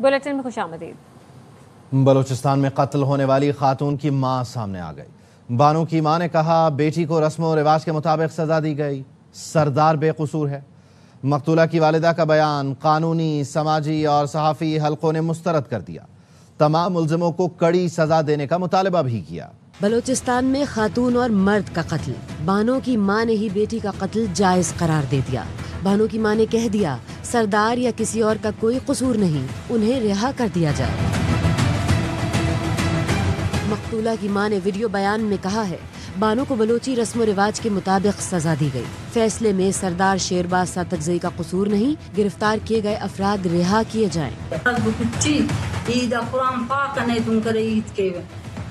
Bulletin में खुशामदीद। बलूचिस्तान में कत्ल होने वाली खातून की मां सामने आ गई। बानो की मां ने कहा बेटी को रस्म और रिवाज के मुताबिक सजा दी गई, सरदार बेकसूर है। मकतूला की वालिदा का बयान कानूनी, समाजी और सहाफ़ी हलकों ने मुस्तरद कर दिया। तमाम मुल्ज़िमों को कड़ी सजा देने का मुतालबा भी किया। बलूचिस्तान में खातून और मर्द का कत्ल। बानो की मां ने ही बेटी का कत्ल जायज करार दे दिया। बानो की मां ने कह दिया सरदार या किसी और का कोई कसूर नहीं, उन्हें रिहा कर दिया जाए। मकतूला की मां ने वीडियो बयान में कहा है बानो को बलोची रस्म रिवाज के मुताबिक सजा दी गई। फैसले में सरदार शेरबाज सातकजई का कसूर नहीं, गिरफ्तार किए गए अफराद रिहा किए जाएं।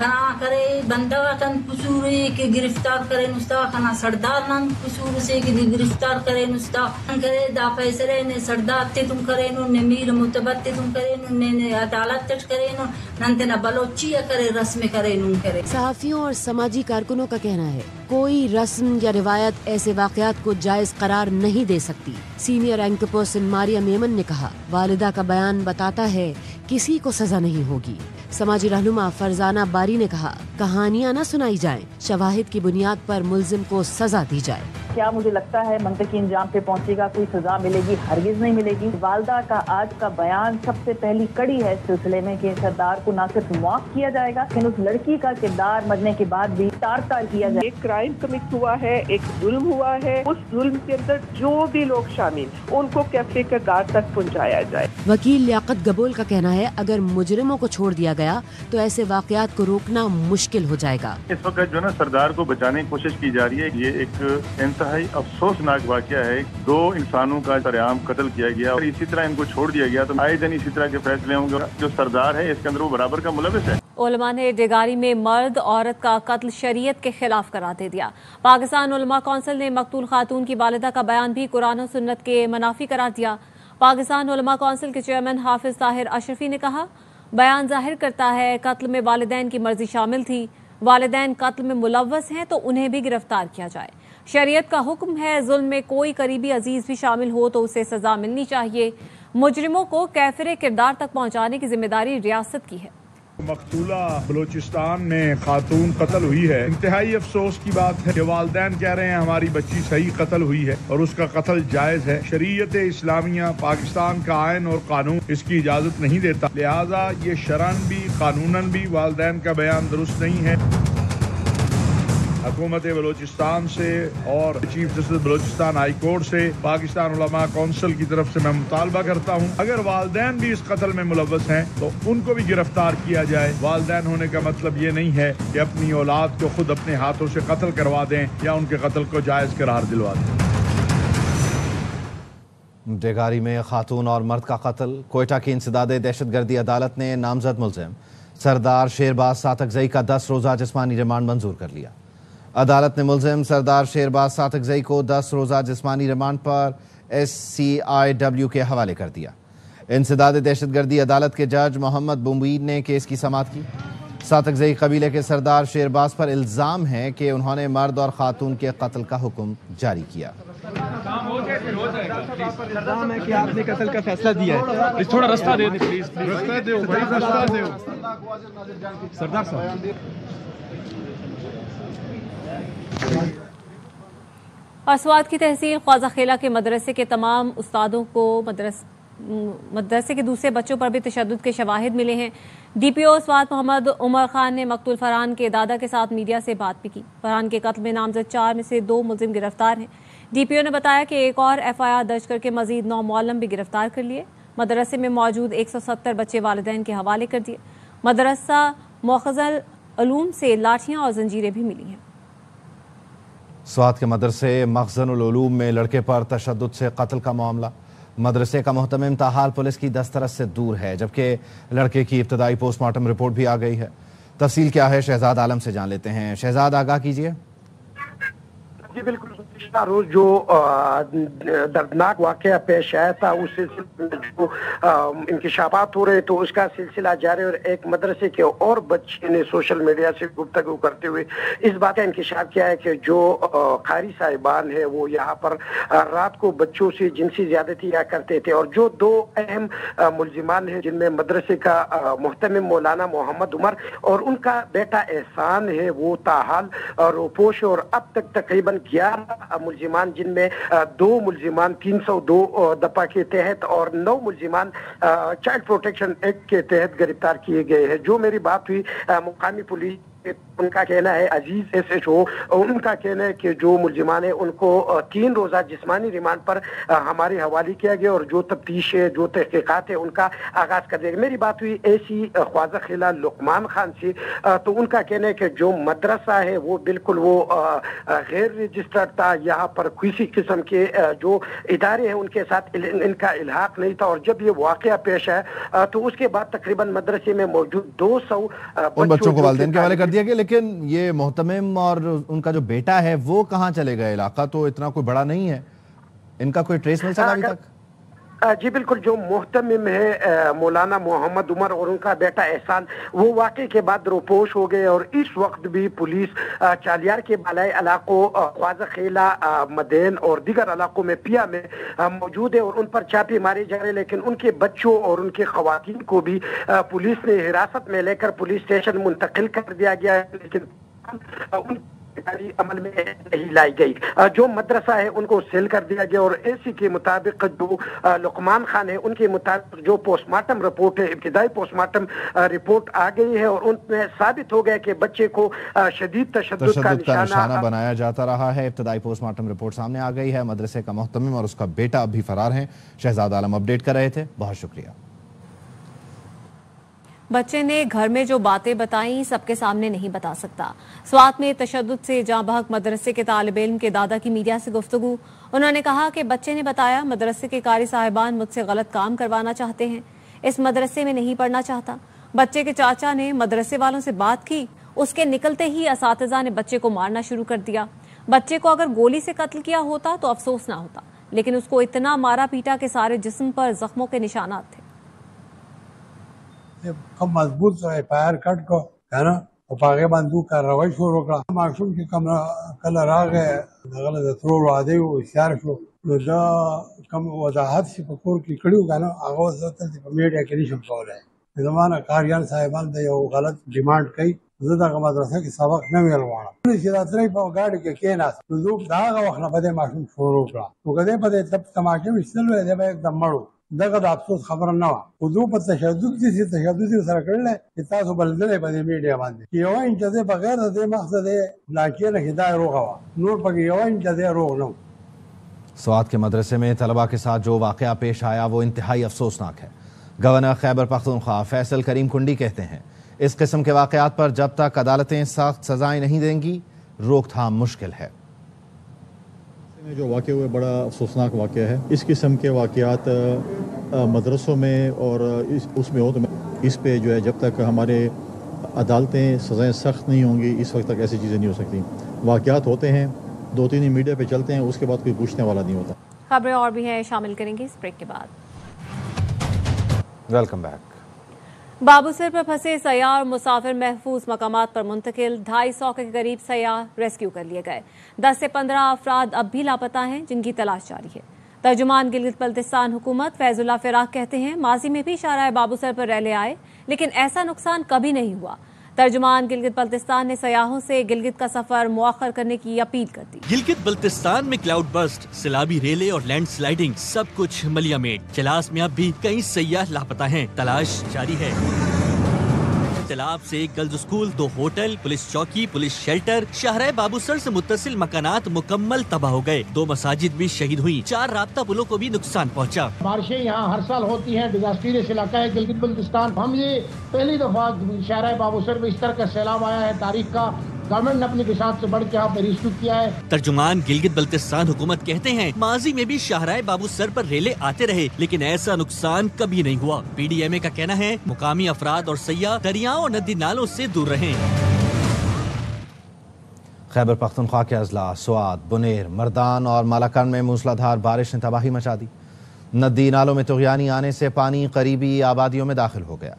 खना करे बंदा तन कसूर के गिरफ्तार करे नुस्ता खना सरदार नन कसूर से कि गिरफ्तार करे नुस्ता करे दा फैसले ने सरदार ते तुम करे नु ने मीर मुतबत्ते तुम करे नु ने अदालत तट करे नु नंते ना बलोची करे रस्म करे नु करे। सहाफियों और समाजी कारकुनों का कहना है कोई रस्म या रिवायत ऐसे वाकयात को जायज करार नहीं दे सकती। Senior anchor person Maria Memon ने कहा वालिदा का बयान बताता है किसी को सजा नहीं होगी। समाजी रहनुमा फरजाना बारी ने कहा कहानियां न सुनाई जाएं, शवाहिद की बुनियाद पर मुल्जिम को सजा दी जाए। क्या मुझे लगता है मंतकी इंजाम पे पहुंचेगा, कोई सजा मिलेगी? हरगिज नहीं मिलेगी। वालदा का आज का बयान सबसे पहली कड़ी है इस सिलसिले में कि सरदार को न सिर्फ मुआफ किया जाएगा लेकिन उस लड़की का किरदार मरने के बाद भी तार किया जाए। एक क्राइम कमिट हुआ है, एक जुल्म हुआ है, उस जुल्म के अंदर जो भी लोग शामिल उनको कैफे के गार तक पहुँचाया जाए। वकील लियाकत गबोल का कहना है अगर मुजरिमों को छोड़ दिया गया तो ऐसे वाकयात को रोकना मुश्किल हो जाएगा। इस वक्त जो ना सरदार को बचाने की कोशिश की जा रही है, ये एक इंतहाई अफसोसनाक वाकया है। 2 इंसानों का सरेआम कत्ल किया गया और इसी तरह इनको छोड़ दिया गया, तो आए दिन इसी तरह के फैसले होंगे। जो सरदार है इसके अंदर वो बराबर का मुलविस है। उलमा ने डेगारी में मर्द औरत का कत्ल शरीयत के खिलाफ करार दे दिया। पाकिस्तान उलमा कौंसिल ने मकतूल खातून की वालिदा का बयान भी कुरान और सुन्नत के मनाफी करार दिया। पाकिस्तान उलमा कौंसिल के चेयरमैन हाफिज ताहिर अशरफी ने कहा बयान जाहिर करता है कत्ल में वालिदैन की मर्जी शामिल थी। वालिदैन कत्ल में मुलव्वस हैं तो उन्हें भी गिरफ्तार किया जाए। शरीयत का हुक्म है जुल्म में कोई करीबी अजीज भी शामिल हो तो उसे सजा मिलनी चाहिए। मुजरिमों को कैफिर किरदार तक पहुंचाने की जिम्मेदारी रियासत की है। मकतूला बलूचिस्तान में खातून कत्ल हुई है। इंतहाई अफसोस की बात है कि वालिदैन कह रहे हैं हमारी बच्ची सही कत्ल हुई है और उसका कत्ल जायज है। शरीयत इस्लामिया पाकिस्तान का आयन और कानून इसकी इजाजत नहीं देता, लिहाजा ये शरअन भी कानूनन भी वालिदैन का बयान दुरुस्त नहीं है। हुकूमत बलूचिस्तान से और chief justice Balochistan high court से पाकिस्तान उलमा कौंसिल की तरफ से मैं मुतालबा करता हूँ अगर वालिदैन भी इस कत्ल में मुलव्वस हैं तो उनको भी गिरफ्तार किया जाए। वालिदैन होने का मतलब ये नहीं है कि अपनी औलाद को खुद अपने हाथों से कत्ल करवा दें या उनके कत्ल को जायज करार दिलवा दें। डेगारी में खातून और मर्द का कत्ल। कोयटा की इंसदादे दहशतगर्दी अदालत ने नामजद मुल्जिम सरदार शेरबाज सातकजई का 10 रोज़ा जिस्मानी रिमांड मंजूर कर लिया। अदालत ने मुल्जिम सरदार शेरबाज सातकजई को 10 रोज़ा जिस्मानी रिमांड पर SCIW के हवाले कर दिया। इंसदादे दहशतगर्दी अदालत के जज मोहम्मद बुमवीर ने केस की समाअत की। सातकजई कबीले के सरदार शेरबाज पर इल्ज़ाम है कि उन्होंने मर्द और खातून के कत्ल का हुक्म जारी किया। है कि आपने कत्ल का फैसला दिया है, थोड़ा रास्ता दे प्लीज, रास्ता दो भाई, रास्ता दो सरदार साहब। अस्वाद की तहसील ख्वाजा खेला के मदरसे के तमाम उस्तादों को मदरसे के दूसरे बच्चों पर भी तशद्दुद के शवाहिद मिले हैं। DPO अस्वाद मोहम्मद उमर खान ने मकतूल फरहान के दादा के साथ मीडिया से बात भी की। फरहान के कत्ल में नामजद 4 में से 2 मुल्जिम गिरफ्तार हैं। DPO ने बताया कि एक और FIR दर्ज करके मजीद 9 मुअल्लिम भी गिरफ्तार कर लिए। मदरसे में मौजूद 170 बच्चे वालिदैन के हवाले कर दिए। मदरसा मौखज़ल उलूम से लाठियाँ और जंजीरें भी मिली हैं। स्वात के मदरसे मखज़नुल उलूम में लड़के पर तशद्दुद से कत्ल का मामला। मदरसे का मोहतमिम ताहाल पुलिस की दस्तरस से दूर है, जबकि लड़के की इब्तदाई पोस्टमार्टम रिपोर्ट भी आ गई है। तफसील क्या है शहजाद आलम से जान लेते हैं। शहजाद आगाह कीजिए। जी बिल्कुल, पिछला रोज जो दर्दनाक वाकया पेश आया था उस सिलसिले में जो इंकशाफात हो रहे तो उसका सिलसिला जारी, और एक मदरसे के और बच्चे ने सोशल मीडिया से गुफ्तगू करते हुए इस बात का इंकशाफ किया है कि जो कारी साहिबान है वो यहाँ पर रात को बच्चों से जिनसी ज्यादतियाँ करते थे, और जो दो अहम मुलजिमान है जिनमें मदरसे का मुहतमिम मौलाना मोहम्मद उमर और उनका बेटा एहसान है वो ताहाल रोपोश, और अब तक तकरीबन 11 मुलजिमान जिनमें 2 मुलजिमान 302 दफा के तहत और 9 मुलजिमान चाइल्ड प्रोटेक्शन एक्ट के तहत गिरफ्तार किए गए हैं। जो मेरी बात हुई मुकामी पुलिस, उनका कहना है अजीज SHO, उनका कहना है कि जो मुलजिमान है उनको 3 रोजा जिस्मानी रिमांड पर हमारे हवाले किया गया और जो तफ्तीश है जो तहकीकात है उनका आगाज कर दिया गया। मेरी बात हुई ऐसी ख्वाजा खिला लुकमान खान से, तो उनका कहना है कि जो मदरसा है वो बिल्कुल वो गैर रजिस्टर्ड था, यहाँ पर किसी किस्म के जो इदारे हैं उनके साथ इनका इल्हाक नहीं था, और जब ये वाकया पेश आया तो उसके बाद तकरीबन मदरसे में मौजूद 200 बच्चों को वालिदैन के हवाले कर दिया गया। लेकिन ये मोहतमिम और उनका जो बेटा है वो कहाँ चले गए? इलाका तो इतना कोई बड़ा नहीं है, इनका कोई ट्रेस मिल सका अभी तक? जी बिल्कुल, जो मुहतमिम है मौलाना मोहम्मद उमर और उनका बेटा एहसान वो वाक़े के बाद रोपोश हो गए, और इस वक्त भी पुलिस चालियार के बालाई इलाकों ख्वाजा खेला मदेन और दीगर इलाकों में पिया में मौजूद है और उन पर छापे मारे जा रहे हैं। लेकिन उनके बच्चों और उनके खवातीन को भी पुलिस ने हिरासत में लेकर पुलिस स्टेशन मुंतकिल कर दिया गया है, लेकिन अमल में नहीं लाई गई। जो मदरसा है उनको सेल कर दिया गया, और इसी के मुताबिक जो लुकमान खान है उनके मुताबिक जो पोस्टमार्टम रिपोर्ट है, इब्तिदाई पोस्टमार्टम रिपोर्ट आ गई है और उनमें साबित हो गया कि बच्चे को शदीद तशद्दुद का निशाना बनाया जाता रहा है। इब्तिदाई पोस्टमार्टम रिपोर्ट सामने आ गई है। मदरसे का मुहतमिम और उसका बेटा अभी फरार हैं। शहजाद आलम अपडेट कर रहे थे, बहुत शुक्रिया। बच्चे ने घर में जो बातें बताई सबके सामने नहीं बता सकता। स्वात में तशद्दुद से जाँ बहक मदरसे के तालिब इल्म के दादा की मीडिया से गुफ्तगू। उन्होंने कहा कि बच्चे ने बताया मदरसे के कारी साहिबान मुझसे गलत काम करवाना चाहते हैं, इस मदरसे में नहीं पढ़ना चाहता। बच्चे के चाचा ने मदरसे वालों से बात की, उसके निकलते ही असातिज़ा ने बच्चे को मारना शुरू कर दिया। बच्चे को अगर गोली से कत्ल किया होता तो अफसोस ना होता, लेकिन उसको इतना मारा पीटा के सारे जिस्म पर जख्मों के निशानात थे। कम मजबूत फायर कट को है ना पागे बंदूक कार्रवाई शुरू करा मासूम के कम कल रागे गलत थ्रो आदे होशियार शो दा कम वजाहत से पकोर की कड़ी गाना आवाज मीडिया के निशम कॉल है जमाना कारियान साहिबान दे वो गलत डिमांड कई ज़्यादा का मदरसा के सबक न मिलवाना सिरात नहीं पाओ गाड़ी के ना लोग दागा वखना पदे मासूम शुरू करा वो कदे पदे तब तमाशे में चल रहे जब एकदम मरो दगद अफसोस खबर न हुआ पर तशद्दुद सर कड़ले इतासो बलदले पदे मीडिया बांधे यवा इंच दे बगैर दे मकसद लाकिया न हिदाय रोगावा नूर पगे यवा इंच दे रोग न। स्वात के मदरसे में तलबा के साथ जो वाकया पेश आया वो इंतहाई अफसोसनाक है। गवर्नर खैबर पख्तूनख्वा फैसल करीम कुंडी कहते हैं इस किस्म के वाकयात पर जब तक अदालतें सख्त सजाएं नहीं देंगी रोकथाम मुश्किल है। जो वाक़या हुआ बड़ा अफसोसनाक वाक़या है। इस किस्म के वाक़यात मदरसों में और उसमें हो तो इस पे जो है जब तक हमारे अदालतें सज़ाएं सख्त नहीं होंगी इस वक्त तक ऐसी चीज़ें नहीं हो सकती। वाक़यात होते हैं, 2-3 दिन मीडिया पे चलते हैं, उसके बाद कोई पूछने वाला नहीं होता। खबरें और भी हैं, शामिल करेंगे इस ब्रेक के बाद। Welcome back. बाबूसर पर फंसे सयाह और मुसाफिर महफूज मकामात पर मुंतकिल 250 के करीब सयाह रेस्क्यू कर लिए गए। 10 से 15 अफराद अब भी लापता हैं जिनकी तलाश जारी है। तर्जुमान गिलगित बल्तिस्तान हुकूमत फैजुल्लाह फिराक कहते हैं माजी में भी शाहराह बाबूसर पर रैले आए लेकिन ऐसा नुकसान कभी नहीं हुआ। तर्जुमान गिलगित बल्तिस्तान ने सयाहों से गिलगित का सफर मुअख्खर करने की अपील कर दी। गिलगित बल्तिस्तान में क्लाउड बर्स्ट, सैलाबी रेले और लैंड स्लाइडिंग सब कुछ मलिया मेड। चलास में अब भी कई सयाह लापता हैं, तलाश जारी है। तालाब से गर्ल्स स्कूल, 2 होटल, पुलिस चौकी, पुलिस शेल्टर, शाहराह बाबूसर से मुत्तसिल मकानात मुकम्मल तबाह हो गए। 2 मसाजिद भी शहीद हुई, 4 राब्ता पुलों को भी नुकसान पहुंचा। बारिशें यहाँ हर साल होती हैं, डिजास्टरियस इलाका है गिलगित बल्तिस्तान। हम ये पहली दफा शाहराह बाबूसर में इस तरह का सैलाब आया है तारीख का। गवर्नमेंट ने अपनी किसात से बढ़ के यहाँ पे रेस्क्यू किया है। तर्जुमान गिलगित बल्तिस्तान हुकूमत कहते हैं माजी में भी शाहराह बाबूसर पर रेले आते रहे लेकिन ऐसा नुकसान कभी नहीं हुआ। PDMA का कहना है मुकामी अफराद और सयाह दरियाओं और नदी नालों से दूर रहें। खैबर पख्तूनख्वा के अजला, स्वात, बुनेर, मर्दान और मालाकन में मूसलाधार बारिश ने तबाही मचा दी। नदी नालों में तुग़यानी आने से पानी करीबी आबादियों में दाखिल हो गया।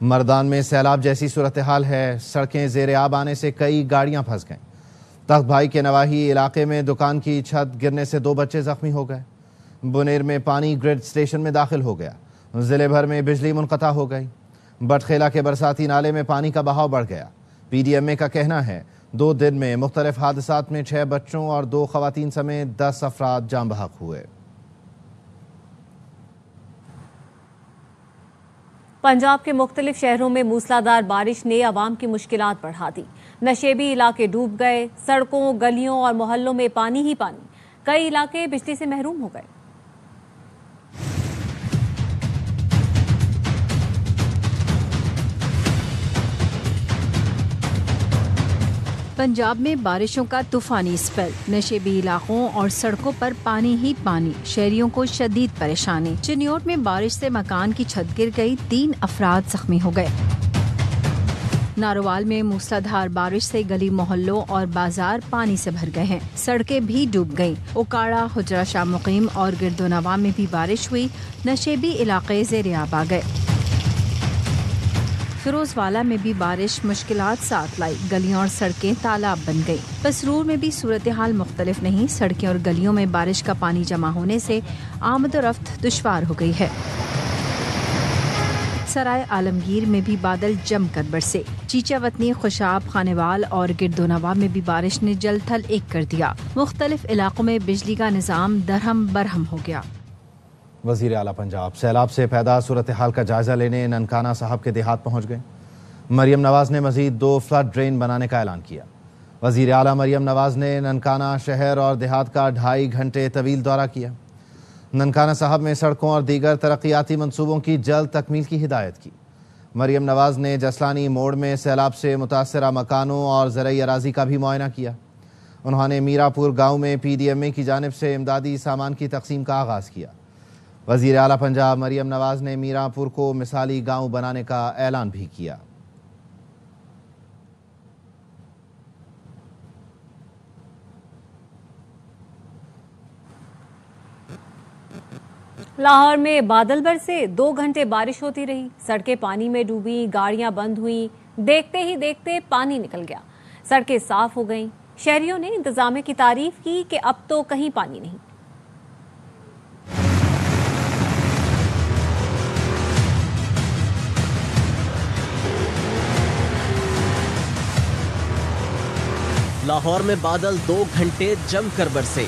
मर्दान में सैलाब जैसी सूरत हाल है। सड़कें ज़ेर आब आने से कई गाड़ियाँ फंस गईं। तख्त भाई के नवाही इलाके में दुकान की छत गिरने से 2 बच्चे जख्मी हो गए। बुनेर में पानी ग्रिड स्टेशन में दाखिल हो गया। ज़िले भर में बिजली मुनक़ता हो गई। बटखेला के बरसाती नाले में पानी का बहाव बढ़ गया। PDMA का कहना है 2 दिन में मुख्तलिफ हादसात में 6 बच्चों और 2 ख़वातीन समेत 10 अफराद जान बहक हुए। पंजाब के मुख्तलिफ शहरों में मूसलाधार बारिश ने अवाम की मुश्किलात बढ़ा दी। नशेबी इलाके डूब गए। सड़कों, गलियों और मोहल्लों में पानी ही पानी। कई इलाके बिजली से महरूम हो गए। पंजाब में बारिशों का तूफानी स्पेल, नशेबी इलाकों और सड़कों पर पानी ही पानी, शहरियों को शदीद परेशानी। चिन्योट में बारिश से मकान की छत गिर गई, 3 अफराद जख्मी हो गए। नारोवाल में मूसलाधार बारिश से गली मोहल्लों और बाजार पानी से भर गए हैं। सड़कें भी डूब गईं। उकाड़ा, हुजरा शाह मुकीम और गिरदोनवा में भी बारिश हुई। नशेबी इलाके ज़ेर आब आ गए। फिरोजवाला में भी बारिश मुश्किलात साथ लाई। गलियां और सड़कें तालाब बन गई। पसरूर में भी सूरत हाल मुख्तलिफ नहीं। सड़कें और गलियों में बारिश का पानी जमा होने से आमद और रफ्त दुश्वार हो गई है। सराय आलमगीर में भी बादल जमकर बरसे। चीचावतनी, खुशाब, खानेवाल और गिरदोनवा में भी बारिश ने जल थल एक कर दिया। मुख्तलिफ इलाकों में बिजली का निज़ाम दरहम बरहम हो गया। वज़ीर आला पंजाब सैलाब से पैदा सूरत हाल का जायजा लेने ननकाना साहब के देहात पहुँच गए। मरियम नवाज ने मजीद 2 फ्लड ड्रेन बनाने का ऐलान किया। वज़ीर आला मरियम नवाज ने ननकाना शहर और देहात का 2.5 घंटे तवील दौरा किया। ननकाना साहब में सड़कों और दीगर तरक्याती मंसूबों की जल्द तकमील की हिदायत की। मरियम नवाज ने जसलानी मोड़ में सैलाब से मुतासरा मकानों और ज़रई अराजी का भी मुआयना किया। उन्होंने मीरापुर गाँव में PDMA की जानिब से इमदादी सामान की तकसीम का आगाज़ किया। वज़ीर आला पंजाब मरियम नवाज ने मीरापुर को मिसाली गाँव बनाने का ऐलान भी किया। लाहौर में बादल बरसे, 2 घंटे बारिश होती रही। सड़कें पानी में डूबी, गाड़ियां बंद हुई। देखते ही देखते पानी निकल गया। सड़कें साफ हो गईं। शहरियों ने इंतजामिया की तारीफ की कि अब तो कहीं पानी नहीं। लाहौर में बादल 2 घंटे जमकर बरसे।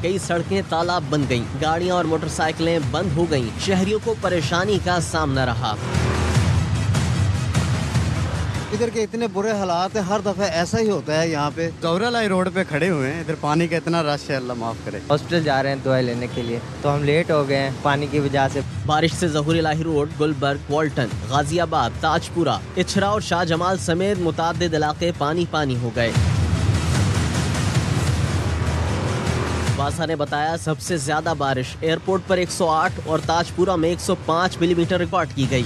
कई सड़कें तालाब बन गईं, गाड़ियां और मोटरसाइकिलें बंद हो गईं। शहरियों को परेशानी का सामना रहा। इधर के इतने बुरे हालात है, हर दफा ऐसा ही होता है। यहाँ पे गौरालाई रोड पे खड़े हुए हैं, इधर पानी का इतना रश है, अल्लाह माफ करे। हॉस्पिटल जा रहे हैं दवाई लेने के लिए, तो हम लेट हो गए हैं पानी की वजह से। बारिश से ज़हूर इलाही रोड, गुलबर्ग, वाल्टन, गाजियाबाद, ताजपुरा, इछरा और शाह जमाल समेत मुताद्दिद इलाके पानी पानी हो गए। वासा ने बताया सबसे ज्यादा बारिश एयरपोर्ट पर 108 और ताजपुरा में 105 मिलीमीटर रिकॉर्ड की गई।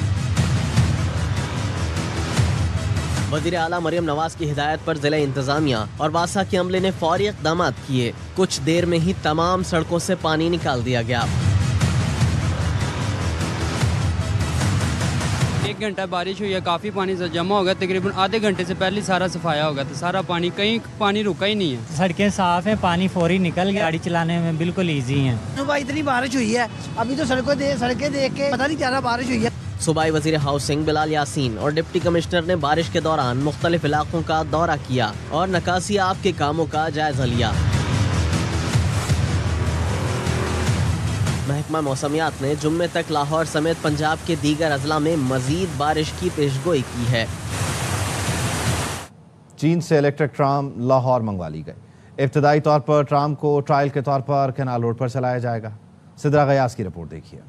वज़ीर आला मरियम नवाज की हिदायत पर जिला इंतजामिया और वासा के अमले ने फौरी इक़दाम किए। कुछ देर में ही तमाम सड़कों से पानी निकाल दिया गया। 1 घंटा बारिश हुई है, काफी पानी से जमा हो गया। तकरीबन आधे घंटे से पहले सारा सफाया हो गया था। सारा पानी, कहीं पानी रुका ही नहीं है। सड़कें साफ हैं, पानी फौरी निकल गया। गाड़ी चलाने में बिल्कुल ईजी है। सुबह इतनी बारिश हुई है, अभी तो सड़कें देख के पता नहीं क्या बारिश हुई है। सूबाई वज़ीर हाउसिंग बिलाल यासीन और डिप्टी कमिश्नर ने बारिश के दौरान मुख्तलिफ इलाकों का दौरा किया और नकासी आब के कामों का जायजा लिया। महकमा मौसमियात ने जुम्मे तक लाहौर समेत पंजाब के दीगर अजला में मजीद बारिश की पेशगोई की है। चीन से इलेक्ट्रिक ट्राम लाहौर मंगवा ली गई। इब्तदाई तौर पर ट्राम को ट्रायल के तौर पर कैनाल रोड पर चलाया जाएगा। सिद्रा गयास की रिपोर्ट देखिए।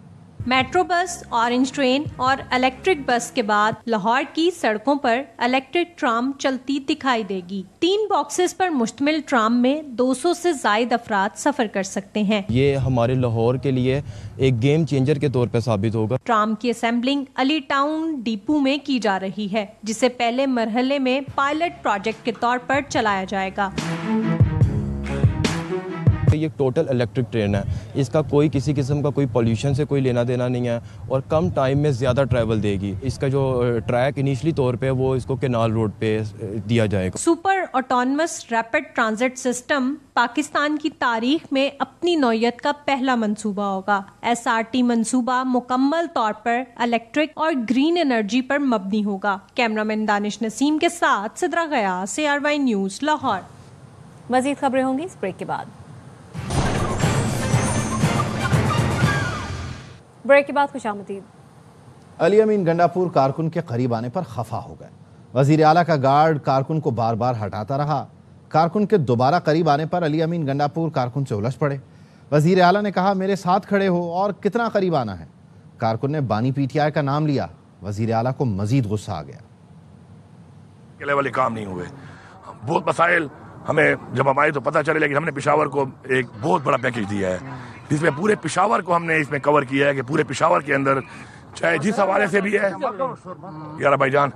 मेट्रो बस, ऑरेंज ट्रेन और इलेक्ट्रिक बस के बाद लाहौर की सड़कों पर इलेक्ट्रिक ट्राम चलती दिखाई देगी। 3 बॉक्सेस पर मुश्तमिल ट्राम में 200 से ज़ायद अफराद सफर कर सकते हैं। ये हमारे लाहौर के लिए एक गेम चेंजर के तौर पर साबित होगा। ट्राम की असेंबलिंग अली टाउन डिपो में की जा रही है, जिसे पहले मरहले में पायलट प्रोजेक्ट के तौर पर चलाया जाएगा। ये टोटल इलेक्ट्रिक ट्रेन है, इसका कोई किसी किस्म का कोई पोल्यूशन से कोई लेना देना नहीं है और कम टाइम में ज़्यादा ट्रैवल देगी। इसका जो ट्रैक इनिशली तौर पे वो इसको केनाल रोड पे दिया जाएगा। Super autonomous rapid transit system Pakistan की तारीख में अपनी नौयत का पहला मंसूबा होगा। SRT मंसूबा मुकम्मल तौर पर इलेक्ट्रिक और ग्रीन एनर्जी पर मबनी होगा। कैमरामैन दानिश नसीम के साथ सिद्रा गयास, ARY न्यूज़, लाहौर। मजीद खबरें होंगी इस ब्रेक के बाद। ब्रेक के बाद खुशामदीद। अली अमीन गंडापुर कारकुन के करीब आने पर खफा हो गए। वजीर आला का गार्ड कारकुन को बार बार हटाता रहा। कारकुन के दोबारा करीब आने पर अली अमीन गंडापुर कारकुन से उलझ पड़े। वजीर आला ने कहा, मेरे साथ खड़े हो और कितना करीब आना है। कारकुन ने बानी PTI का नाम लिया। वजीर आला को मजीद गुस्सा आ गया। अकेले वाले काम नहीं हुए, बहुत मसाइल हमें जब हम आए तो पता चले, लेकिन हमने पेशावर को एक बहुत बड़ा पैकेज दिया है जिसमें पूरे पेशावर को हमने इसमें कवर किया है कि पूरे पेशावर के अंदर चाहे जिस हवाले से भी है। यार भाईजान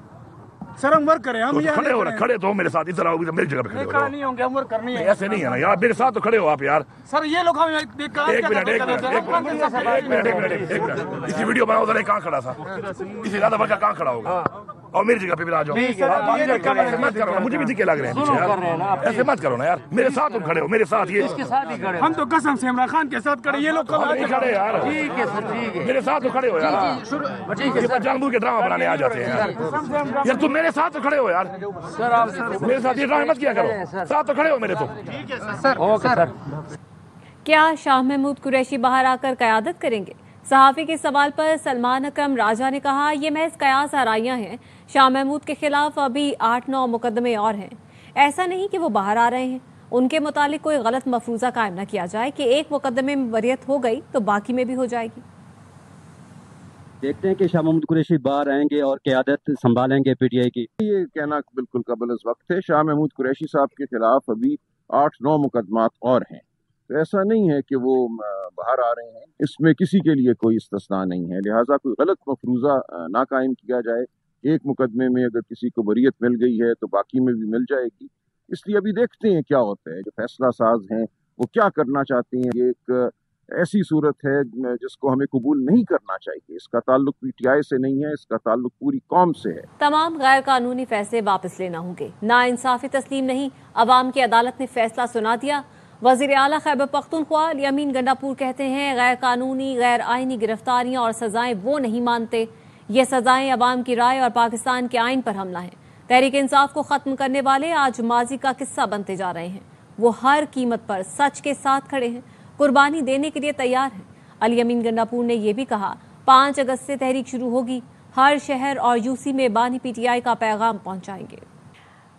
सर हम वर्क करें, हम तो खड़े हो, खड़े तो मेरे साथ इधर आओगे तो मेरी जगह पे खड़े हो। नहीं होंगे, हम वर्क करनी है। ऐसे नहीं है ना यार, मेरे साथ तो खड़े हो आप यार। सर ये लोग हम एक मिनट इसी वीडियो बनाओ जरा, कहाँ खड़ा था इसी ज्यादा वर्कर कहाँ खड़ा होगा और मेरी जगह पे भी आ जाओ। ऐसे मत करो ना, मुझे भी दिक्कत लग रहे हैं। ऐसे मत करो ना यार, मेरे साथ तुम खड़े हो, मेरे साथ ये हम तो कसम से इमरान खान के साथ खड़े, ये लोग खड़े यार। ठीक है सर, ठीक है, मेरे साथ तो खड़े हो यार। जानबूझ के ड्रामा बनाने आ जाते हैं यार। तुम मेरे साथ तो खड़े हो यार, मेरे साथ ये ड्रामा मत किया करो, साथ तो खड़े हो मेरे। तो सर क्या शाह महमूद कुरैशी बाहर आकर क़यादत करेंगे? सहाफ़ी के सवाल पर सलमान अकरम राजा ने कहा, ये महज कयास आराइयां हैं। शाह महमूद के खिलाफ अभी 8-9 मुकदमे और हैं। ऐसा नहीं कि वो बाहर आ रहे हैं। उनके मुतालिक कोई गलत मफरूज़ा कायम न किया जाए कि एक मुकदमे में बरियत हो गई तो बाकी में भी हो जाएगी। देखते हैं कि शाह महमूद कुरैशी बाहर आएंगे और क़यादत संभालेंगे PTI की। ये कहना बिल्कुल कबल इस वक्त है। शाह महमूद कुरैशी साहब के खिलाफ अभी 8-9 मुकदमात और हैं, तो ऐसा नहीं है कि वो बाहर आ रहे हैं। इसमें किसी के लिए कोई इस्तिस्ना नहीं है, लिहाजा कोई गलत मफरूज़ा ना कायम किया जाए। एक मुकदमे में अगर किसी को बरियत मिल गई है तो बाकी में भी मिल जाएगी। इसलिए अभी देखते हैं क्या होता है। जो फैसला साज हैं वो क्या करना चाहते हैं। ये एक ऐसी सूरत है जिसको हमें कबूल नहीं करना चाहिए। इसका ताल्लुक PTI से नहीं है, इसका ताल्लुक पूरी कौम से है। तमाम गैर कानूनी फैसले वापस लेना होंगे। नाइंसाफी तस्लीम नहीं, अवाम की अदालत ने फैसला सुना दिया। वजीर आला खैबर पख्तूनख्वा अली अमीन गंडापुर कहते हैं, गैर कानूनी गैर आइनी गिरफ्तारियां और सजाएं वो नहीं मानते। ये सजाएं अवाम की राय और पाकिस्तान के आइन पर हमला है। तहरीक इंसाफ को खत्म करने वाले आज माजी का किस्सा बनते जा रहे हैं। वो हर कीमत पर सच के साथ खड़े हैं, कुर्बानी देने के लिए तैयार हैं। अली अमीन गंडापुर ने यह भी कहा, 5 अगस्त से तहरीक शुरू होगी। हर शहर और UC में बानी PTI का पैगाम पहुंचाएंगे।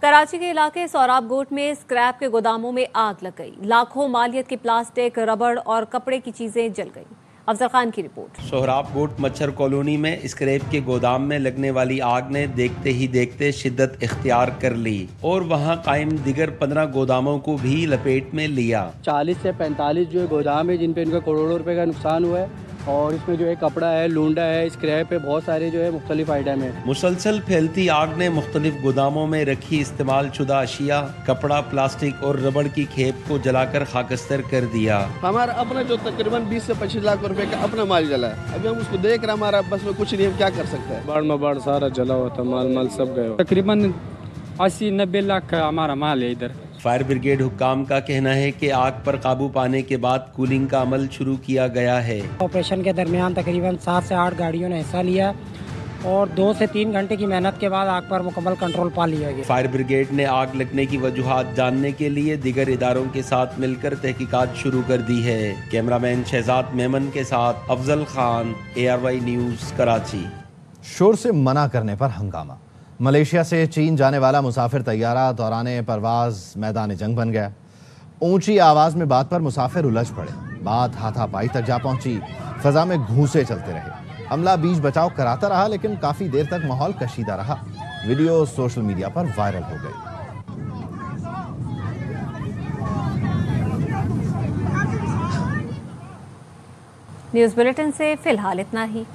कराची के इलाके सोराब गोट में स्क्रैप के गोदामों में आग लग गई। लाखों मालियत के प्लास्टिक, रबड़ और कपड़े की चीजें जल गई। अफजल खान की रिपोर्ट। सोहराब गोट मच्छर कॉलोनी में स्क्रैप के गोदाम में लगने वाली आग ने देखते ही देखते शिद्दत इख्तियार कर ली और वहां कायम दिगर 15 गोदामों को भी लपेट में लिया। 40 से 45 जो गोदाम है जिन पे इनका करोड़ों रुपए का नुकसान हुआ है और इसमें जो है कपड़ा है, लूंडा है, स्क्रैप है, बहुत सारे जो है मुख्तलिफ आइटम है। मुसलसल फैलती आग ने मुख्तलिफ गोदामों में रखी इस्तेमाल शुदा अशिया, कपड़ा, प्लास्टिक और रबड़ की खेप को जलाकर खाकस्तर कर दिया। हमारा अपना जो तकरीबन 20 से 25 लाख रुपए का अपना माल जला है। अभी हम उसको देख रहे हैं, हमारा बस में कुछ नहीं, हम क्या कर सकते हैं। बाढ़ में बाढ़ सारा जला हुआ था, माल सब गया। तकरीबन 80-90 लाख का हमारा माल है इधर। फायर ब्रिगेड हुक्काम का कहना है कि आग पर काबू पाने के बाद कूलिंग का अमल शुरू किया गया है। ऑपरेशन के दरमियान तकरीबन 7 से 8 गाड़ियों ने हिस्सा लिया और 2 से 3 घंटे की मेहनत के बाद आग पर मुकम्मल कंट्रोल पा लिया गया। फायर ब्रिगेड ने आग लगने की वजूहात जानने के लिए दीगर इदारों के साथ मिलकर तहकीकात शुरू कर दी है। कैमरामैन शहजाद मेमन के साथ अफजल खान, ARY न्यूज़, कराची। शोर से मना करने पर हंगामा। मलेशिया से चीन जाने वाला मुसाफिर तैयारा दौरान परवाज मैदान जंग बन गया। ऊंची आवाज में बात पर मुसाफिर उलझ पड़े। बात हाथापाई तक जा पहुंची। फजा में घूंसे चलते रहे। अमला बीच बचाव कराता रहा, लेकिन काफी देर तक माहौल कशीदा रहा। वीडियो सोशल मीडिया पर वायरल हो गई। न्यूज़ बुलेटिन से फिलहाल इतना ही।